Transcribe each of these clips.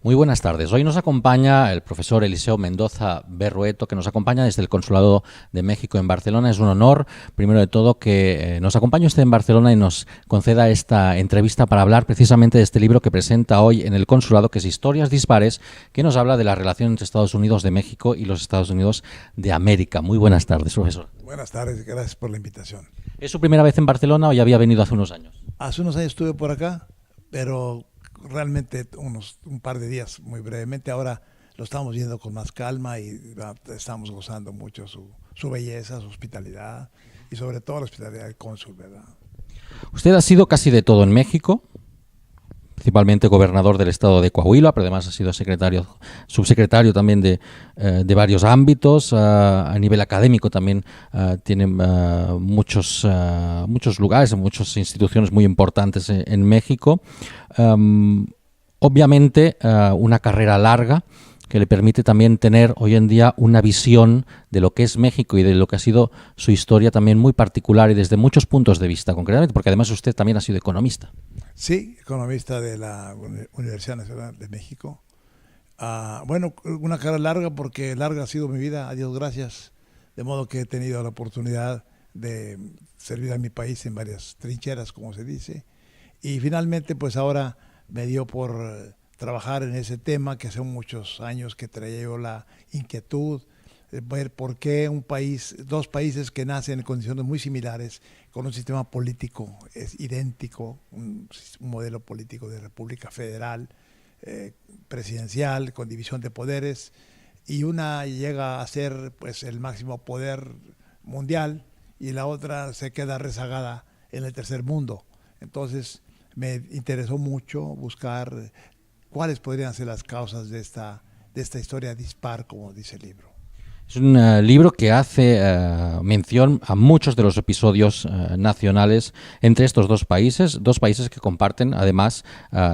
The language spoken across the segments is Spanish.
Muy buenas tardes. Hoy nos acompaña el profesor Eliseo Mendoza Berrueto, que nos acompaña desde el Consulado de México en Barcelona. Es un honor, primero de todo, que nos acompañe usted en Barcelona y nos conceda esta entrevista para hablar precisamente de este libro que presenta hoy en el Consulado, que es Historias Dispares, que nos habla de la relación entre Estados Unidos de México y los Estados Unidos de América. Muy buenas tardes, profesor. Buenas tardes, gracias por la invitación. ¿Es su primera vez en Barcelona o ya había venido hace unos años? Hace unos años estuve por acá, pero realmente un par de días, muy brevemente. Ahora lo estamos viendo con más calma y estamos gozando mucho su belleza, su hospitalidad y sobre todo la hospitalidad del cónsul, ¿verdad? Usted ha sido casi de todo en México, principalmente gobernador del estado de Coahuila, pero además ha sido subsecretario también de varios ámbitos. A nivel académico también tiene muchos lugares, muchas instituciones muy importantes en México. Obviamente una carrera larga que le permite también tener hoy en día una visión de lo que es México y de lo que ha sido su historia también muy particular y desde muchos puntos de vista, concretamente, porque además usted también ha sido economista. Sí, economista de la Universidad Nacional de México. Bueno, una carrera larga porque larga ha sido mi vida, a Dios gracias, de modo que he tenido la oportunidad de servir a mi país en varias trincheras, como se dice, y finalmente pues ahora me dio por trabajar en ese tema que hace muchos años que traía yo la inquietud de ver por qué dos países que nacen en condiciones muy similares, con un sistema político es idéntico, un modelo político de república federal, presidencial, con división de poderes, y una llega a ser pues el máximo poder mundial y la otra se queda rezagada en el tercer mundo. Entonces me interesó mucho buscar cuáles podrían ser las causas de esta historia dispar, como dice el libro. Es un libro que hace mención a muchos de los episodios nacionales entre estos dos países que comparten además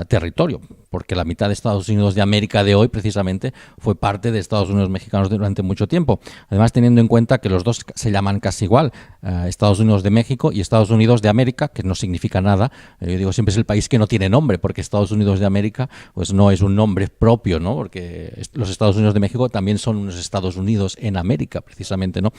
territorio, porque la mitad de Estados Unidos de América de hoy precisamente fue parte de Estados Unidos mexicanos durante mucho tiempo. Además, teniendo en cuenta que los dos se llaman casi igual, Estados Unidos de México y Estados Unidos de América, que no significa nada. Yo digo, siempre es el país que no tiene nombre, porque Estados Unidos de América pues no es un nombre propio, ¿no? Porque los Estados Unidos de México también son unos Estados Unidos en América, precisamente, ¿no?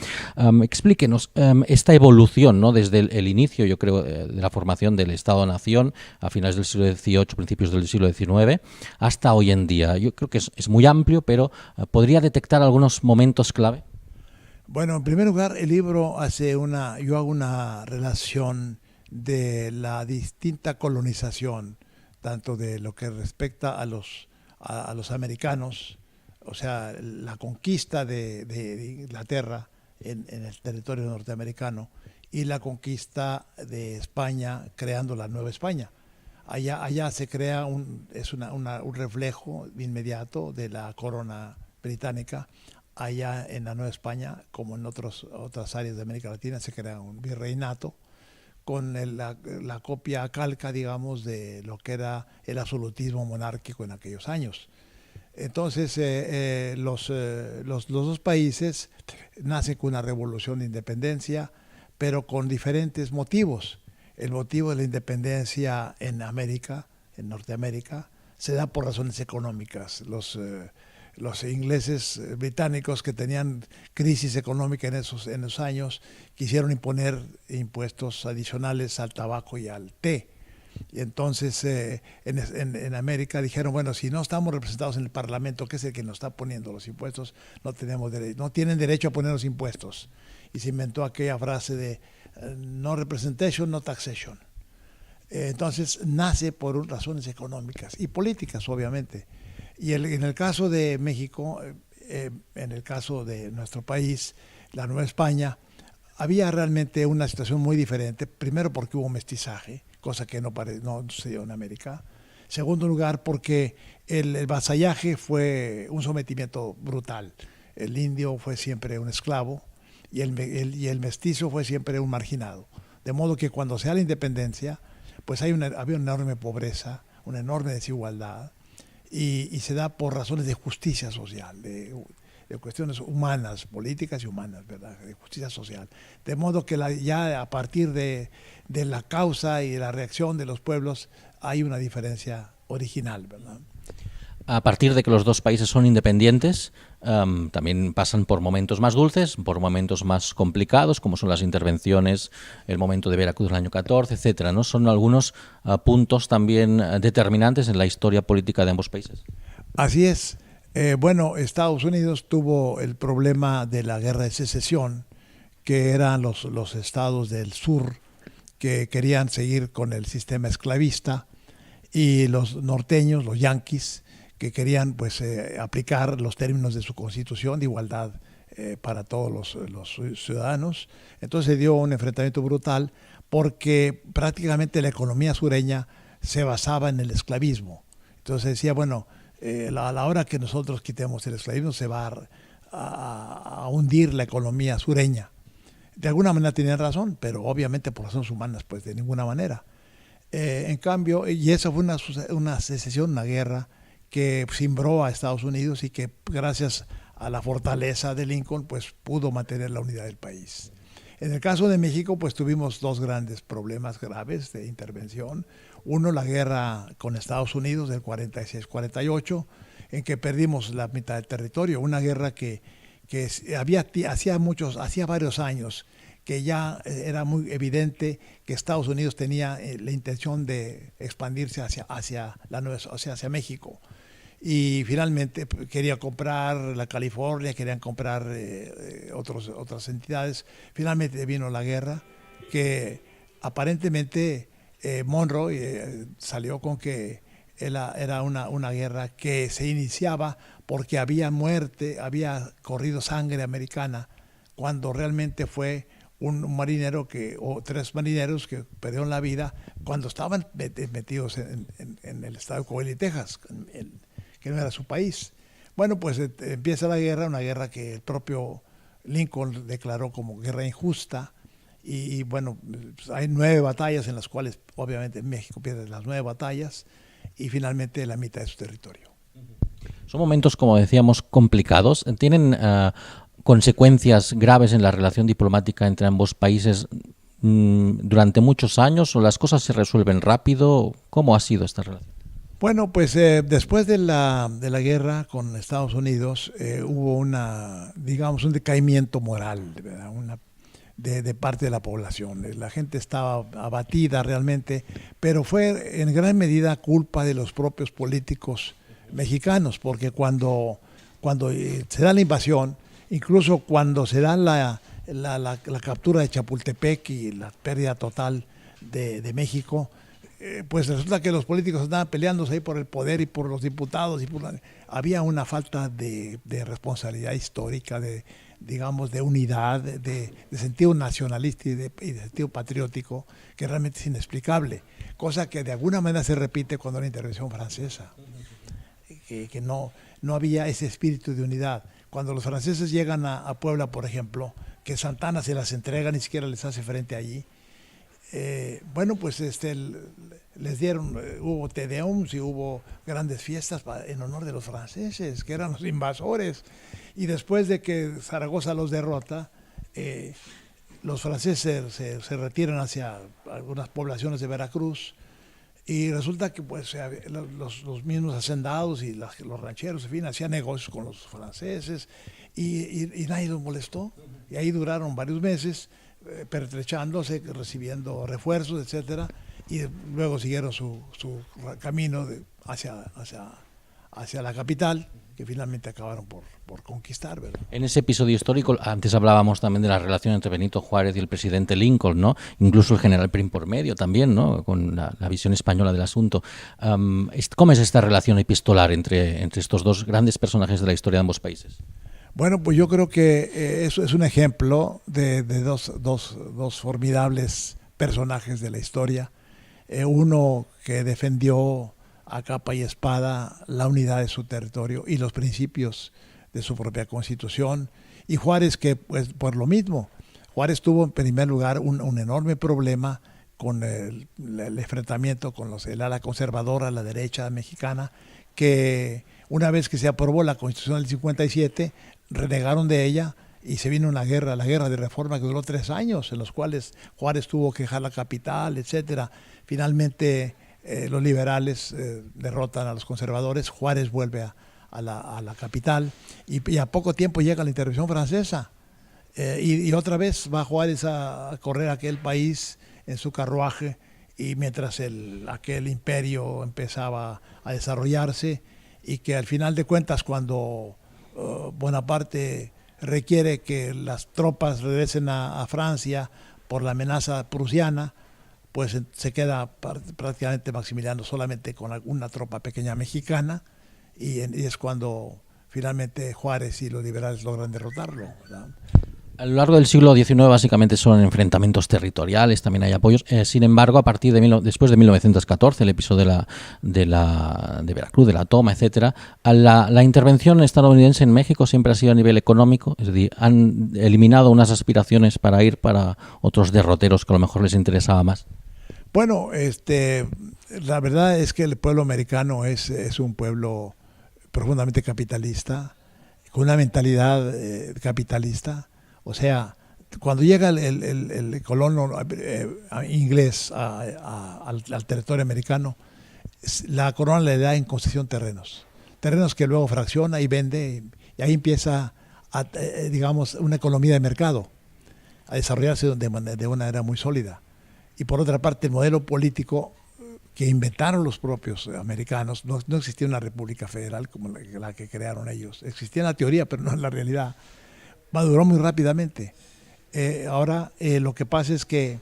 Explíquenos esta evolución, ¿no? Desde el inicio, yo creo, de la formación del Estado-Nación a finales del siglo XVIII, principios del siglo XIX, hasta hoy en día. Yo creo que es muy amplio, pero ¿podría detectar algunos momentos clave? Bueno, en primer lugar, el libro yo hago una relación de la distinta colonización, tanto de lo que respecta a los americanos, o sea, la conquista de Inglaterra en el territorio norteamericano y la conquista de España creando la Nueva España. Allá se crea un reflejo inmediato de la corona británica. Allá en la Nueva España, como en otras áreas de América Latina, se crea un virreinato con la copia calca, digamos, de lo que era el absolutismo monárquico en aquellos años. Entonces, los dos países nacen con una revolución de independencia, pero con diferentes motivos. El motivo de la independencia en América, en Norteamérica, se da por razones económicas. Los ingleses británicos que tenían crisis económica en esos años quisieron imponer impuestos adicionales al tabaco y al té. Y entonces en América dijeron, bueno, si no estamos representados en el Parlamento, que es el que nos está poniendo los impuestos, no tienen derecho a poner los impuestos. Y se inventó aquella frase de no representation, no taxation. Entonces nace por razones económicas y políticas, obviamente. Y en el caso de México, en el caso de nuestro país, la Nueva España, había realmente una situación muy diferente. Primero porque hubo mestizaje, cosa que no sucedió en América. Segundo lugar porque el vasallaje fue un sometimiento brutal. El indio fue siempre un esclavo y el mestizo fue siempre un marginado. De modo que cuando se da la independencia, pues había una enorme pobreza, una enorme desigualdad. Y se da por razones de justicia social, de cuestiones humanas, políticas y humanas, ¿verdad? De justicia social. De modo que ya a partir de la causa y de la reacción de los pueblos hay una diferencia original, ¿verdad? A partir de que los dos países son independientes, también pasan por momentos más dulces, por momentos más complicados, como son las intervenciones, el momento de Veracruz del año 14, etcétera, ¿no? Son algunos puntos también determinantes en la historia política de ambos países. Así es. Bueno, Estados Unidos tuvo el problema de la guerra de secesión, que eran los estados del sur que querían seguir con el sistema esclavista, y los norteños, los yanquis, que querían pues aplicar los términos de su constitución de igualdad para todos los ciudadanos. Entonces se dio un enfrentamiento brutal porque prácticamente la economía sureña se basaba en el esclavismo. Entonces decía, bueno, a la hora que nosotros quitemos el esclavismo se va a hundir la economía sureña. De alguna manera tenían razón, pero obviamente por razones humanas pues de ninguna manera. En cambio, y esa fue una secesión, una guerra que cimbró a Estados Unidos y que gracias a la fortaleza de Lincoln pues pudo mantener la unidad del país. En el caso de México pues tuvimos dos grandes problemas graves de intervención. Uno, la guerra con Estados Unidos del 46-48, en que perdimos la mitad del territorio, una guerra que hacía varios años que ya era muy evidente que Estados Unidos tenía la intención de expandirse hacia México. Y finalmente quería comprar la California, querían comprar otras entidades. Finalmente vino la guerra, que aparentemente Monroe salió con que era una guerra que se iniciaba porque había muerte, había corrido sangre americana, cuando realmente fue un marinero o tres marineros que perdieron la vida cuando estaban metidos en el estado de Coahuila y Texas, que no era su país. Bueno, pues empieza la guerra, una guerra que el propio Lincoln declaró como guerra injusta, y bueno, pues hay 9 batallas en las cuales obviamente México pierde las 9 batallas y finalmente la mitad de su territorio. Son momentos, como decíamos, complicados. ¿Tienen consecuencias graves en la relación diplomática entre ambos países durante muchos años, o las cosas se resuelven rápido? ¿Cómo ha sido esta relación? Bueno, pues después de la guerra con Estados Unidos hubo un decaimiento moral, ¿verdad? De parte de la población. La gente estaba abatida realmente, pero fue en gran medida culpa de los propios políticos mexicanos, porque cuando se da la invasión, incluso cuando se da la captura de Chapultepec y la pérdida total de México, pues resulta que los políticos andaban peleándose ahí por el poder y por los diputados, había una falta de responsabilidad histórica, de unidad, de sentido nacionalista y de sentido patriótico, que realmente es inexplicable, cosa que de alguna manera se repite cuando la intervención francesa, que no había ese espíritu de unidad. Cuando los franceses llegan a Puebla, por ejemplo, que Santa Anna se las entrega, ni siquiera les hace frente allí, bueno, pues les dieron, hubo Te Deums y hubo grandes fiestas en honor de los franceses, que eran los invasores. Y después de que Zaragoza los derrota, los franceses se retiran hacia algunas poblaciones de Veracruz, y resulta que pues los mismos hacendados y los rancheros, en fin, hacían negocios con los franceses, y nadie los molestó. Y ahí duraron varios meses pertrechándose, recibiendo refuerzos, etcétera, y luego siguieron su camino hacia la capital, que finalmente acabaron por conquistar, ¿verdad? En ese episodio histórico, antes hablábamos también de la relación entre Benito Juárez y el presidente Lincoln, ¿no? Incluso el general Prim por medio también, ¿no? Con la visión española del asunto. ¿Cómo es esta relación epistolar entre estos dos grandes personajes de la historia de ambos países? Bueno, pues yo creo que eso es un ejemplo de dos formidables personajes de la historia. Uno que defendió a capa y espada la unidad de su territorio y los principios de su propia constitución, y Juárez, que pues por lo mismo, Juárez tuvo en primer lugar un enorme problema con el enfrentamiento con el ala conservadora, la derecha mexicana, que una vez que se aprobó la Constitución del 57, renegaron de ella y se vino la guerra de reforma, que duró 3 años, en los cuales Juárez tuvo que dejar la capital, etcétera. Finalmente los liberales derrotan a los conservadores, Juárez vuelve a la capital y a poco tiempo llega la intervención francesa. Y otra vez va Juárez a correr aquel país en su carruaje, y mientras aquel imperio empezaba a desarrollarse, y que al final de cuentas, cuando Bonaparte requiere que las tropas regresen a Francia por la amenaza prusiana, pues se queda prácticamente Maximiliano solamente con alguna tropa pequeña mexicana, y es cuando finalmente Juárez y los liberales logran derrotarlo, ¿verdad? A lo largo del siglo XIX básicamente son enfrentamientos territoriales, también hay apoyos. Sin embargo, a partir después de 1914, el episodio de Veracruz, de la toma, etcétera, la intervención estadounidense en México siempre ha sido a nivel económico, es decir, han eliminado unas aspiraciones para ir para otros derroteros que a lo mejor les interesaba más. Bueno, la verdad es que el pueblo americano es un pueblo profundamente capitalista, con una mentalidad capitalista. O sea, cuando llega el colono inglés al territorio americano, la corona le da en concesión terrenos que luego fracciona y vende, y ahí empieza, digamos, una economía de mercado a desarrollarse de una manera muy sólida. Y por otra parte, el modelo político que inventaron los propios americanos, no existía una república federal como la que crearon ellos. Existía en la teoría, pero no en la realidad. Maduró muy rápidamente. Ahora lo que pasa es que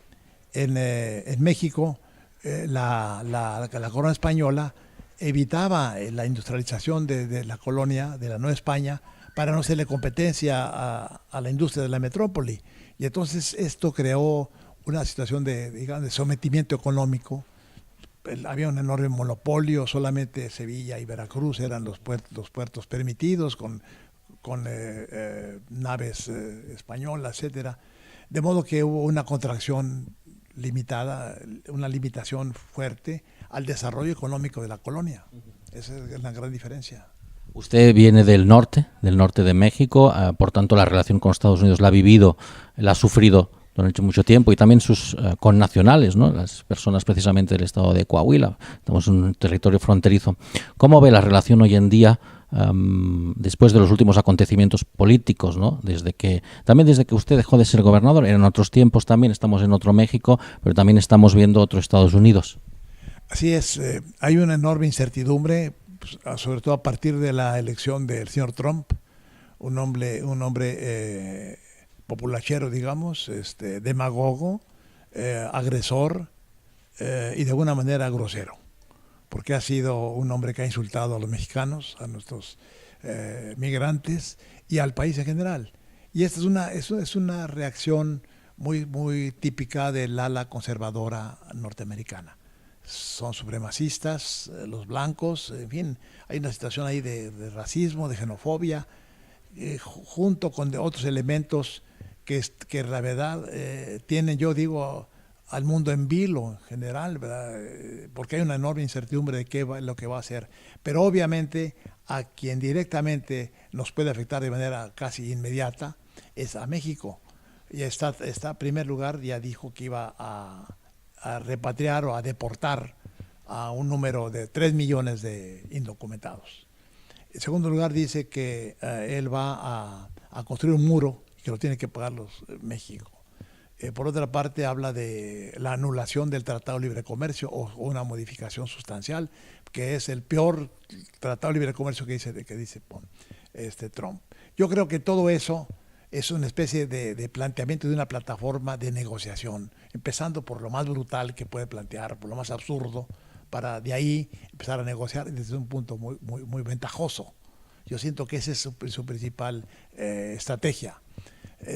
en México la corona española evitaba la industrialización de la colonia, de la Nueva España, para no hacerle competencia a la industria de la metrópoli. Y entonces esto creó una situación digamos, de sometimiento económico. Había un enorme monopolio, solamente Sevilla y Veracruz eran los puertos permitidos, con naves españolas, etcétera, de modo que hubo una contracción limitada, una limitación fuerte al desarrollo económico de la colonia. Esa es la gran diferencia. Usted viene del norte de México, por tanto la relación con Estados Unidos la ha vivido, la ha sufrido durante mucho tiempo, y también sus connacionales, ¿no? Las personas precisamente del estado de Coahuila. Estamos en un territorio fronterizo. ¿Cómo ve la relación hoy en día, después de los últimos acontecimientos políticos, ¿no? Desde que usted dejó de ser gobernador? Eran otros tiempos también, estamos en otro México, pero también estamos viendo otro Estados Unidos. Así es, hay una enorme incertidumbre, pues, sobre todo a partir de la elección del señor Trump, un hombre populachero, digamos, demagogo, agresor y de alguna manera grosero, porque ha sido un hombre que ha insultado a los mexicanos, a nuestros migrantes y al país en general. Y esta es una reacción muy, muy típica del ala conservadora norteamericana. Son supremacistas, los blancos, en fin, hay una situación ahí de racismo, de xenofobia, junto con otros elementos que la verdad tienen, yo digo, al mundo en vilo en general, ¿verdad? Porque hay una enorme incertidumbre de lo que va a hacer. Pero obviamente a quien directamente nos puede afectar de manera casi inmediata es a México. Y está en primer lugar, ya dijo que iba a repatriar o a deportar a un número de 3 millones de indocumentados. En segundo lugar, dice que él va a construir un muro que lo tiene que pagar México. Por otra parte, habla de la anulación del Tratado de Libre Comercio o una modificación sustancial, que es el peor Tratado de Libre Comercio que dice Trump. Yo creo que todo eso es una especie de planteamiento de una plataforma de negociación, empezando por lo más brutal que puede plantear, por lo más absurdo, para de ahí empezar a negociar desde un punto muy, muy, muy ventajoso. Yo siento que esa es su principal estrategia.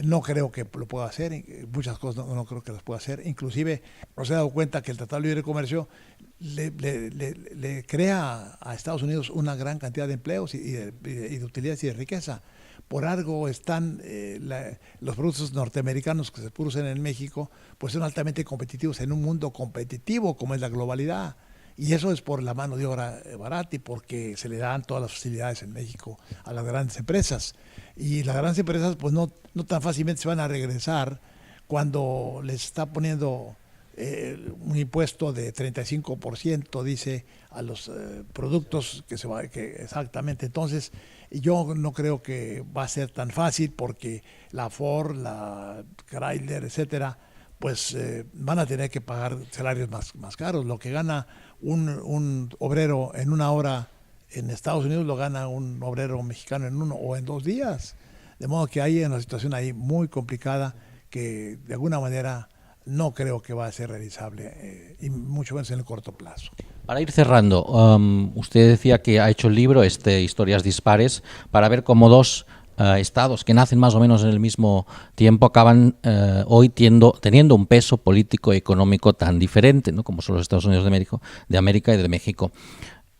No creo que lo pueda hacer, muchas cosas no creo que las pueda hacer. Inclusive nos he dado cuenta que el Tratado de Libre Comercio le crea a Estados Unidos una gran cantidad de empleos y de utilidades y de riqueza. Por algo están los productos norteamericanos que se producen en México, pues son altamente competitivos en un mundo competitivo como es la globalidad. Y eso es por la mano de obra barata y porque se le dan todas las facilidades en México a las grandes empresas. Y las grandes empresas pues no tan fácilmente se van a regresar cuando les está poniendo un impuesto de 35%, dice, a los productos exactamente. Entonces, yo no creo que va a ser tan fácil porque la Ford, la Chrysler, etcétera, pues van a tener que pagar salarios más caros. Lo que gana un obrero en una hora en Estados Unidos lo gana un obrero mexicano en 1 o en 2 días. De modo que hay una situación ahí muy complicada que de alguna manera no creo que va a ser realizable, y mucho menos en el corto plazo. Para ir cerrando, usted decía que ha hecho el libro, Historias Dispares, para ver cómo dos estados que nacen más o menos en el mismo tiempo acaban hoy teniendo un peso político y económico tan diferente, ¿no?, como son los Estados Unidos de América y de México.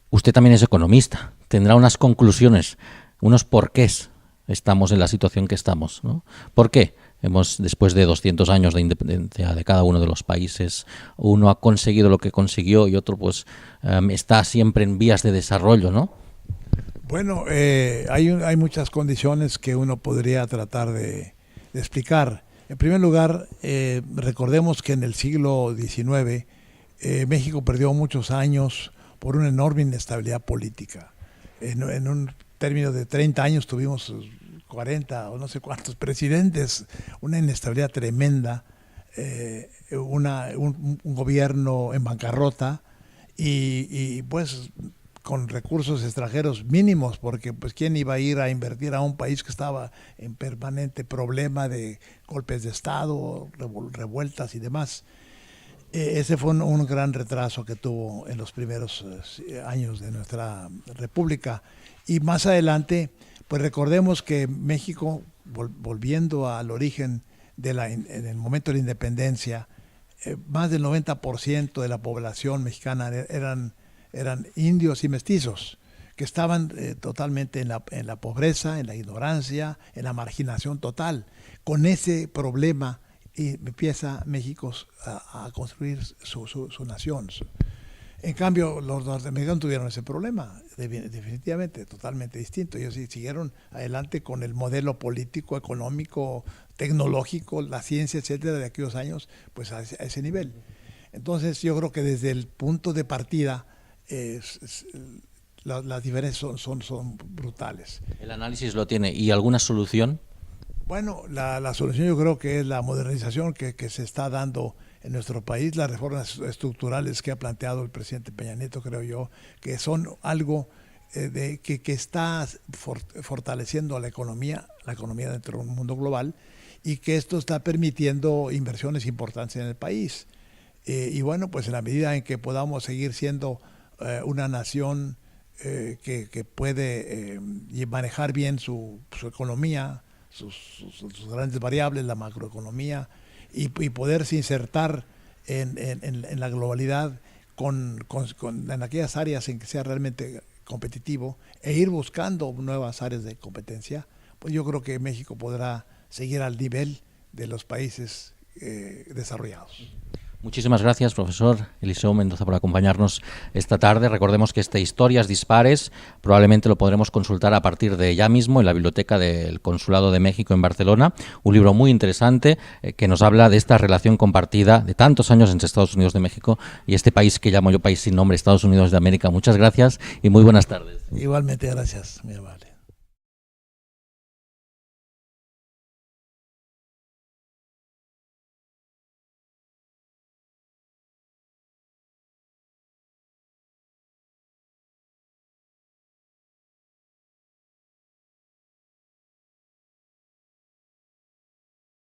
Usted también es economista, tendrá unas conclusiones, unos porqués estamos en la situación que estamos, ¿no? ¿Por qué? Después de 200 años de independencia de cada uno de los países, uno ha conseguido lo que consiguió y otro pues está siempre en vías de desarrollo, ¿no? Bueno, hay muchas condiciones que uno podría tratar de explicar. En primer lugar, recordemos que en el siglo XIX México perdió muchos años por una enorme inestabilidad política. En un término de 30 años tuvimos 40 o no sé cuántos presidentes, una inestabilidad tremenda, un gobierno en bancarrota y pues con recursos extranjeros mínimos, porque pues quién iba a ir a invertir a un país que estaba en permanente problema de golpes de Estado, revueltas y demás. Ese fue un gran retraso que tuvo en los primeros años de nuestra república. Y más adelante, pues recordemos que México, volviendo al origen en el momento de la independencia, más del 90% de la población mexicana eran indios y mestizos, que estaban totalmente en la pobreza, en la ignorancia, en la marginación total. Con ese problema y empieza México a construir su nación. En cambio, los norteamericanos tuvieron ese problema, definitivamente, totalmente distinto. Ellos siguieron adelante con el modelo político, económico, tecnológico, la ciencia, etcétera, de aquellos años, pues a ese nivel. Entonces, yo creo que desde el punto de partida, las diferencias son brutales. El análisis lo tiene. ¿Y alguna solución? Bueno, la solución yo creo que es la modernización que se está dando en nuestro país, las reformas estructurales que ha planteado el presidente Peña Nieto, creo yo, que son algo que está fortaleciendo a la economía dentro de un mundo global, y que esto está permitiendo inversiones importantes en el país. Y bueno, pues en la medida en que podamos seguir siendo una nación que puede manejar bien su economía, sus grandes variables, la macroeconomía, y poderse insertar en la globalidad en aquellas áreas en que sea realmente competitivo, e ir buscando nuevas áreas de competencia, pues yo creo que México podrá seguir al nivel de los países desarrollados. Muchísimas gracias, profesor Eliseo Mendoza, por acompañarnos esta tarde. Recordemos que Historias Dispares probablemente lo podremos consultar a partir de ya mismo en la biblioteca del Consulado de México en Barcelona. Un libro muy interesante que nos habla de esta relación compartida de tantos años entre Estados Unidos de México y este país que llamo yo país sin nombre, Estados Unidos de América. Muchas gracias y muy buenas tardes. Igualmente, gracias, muy amable.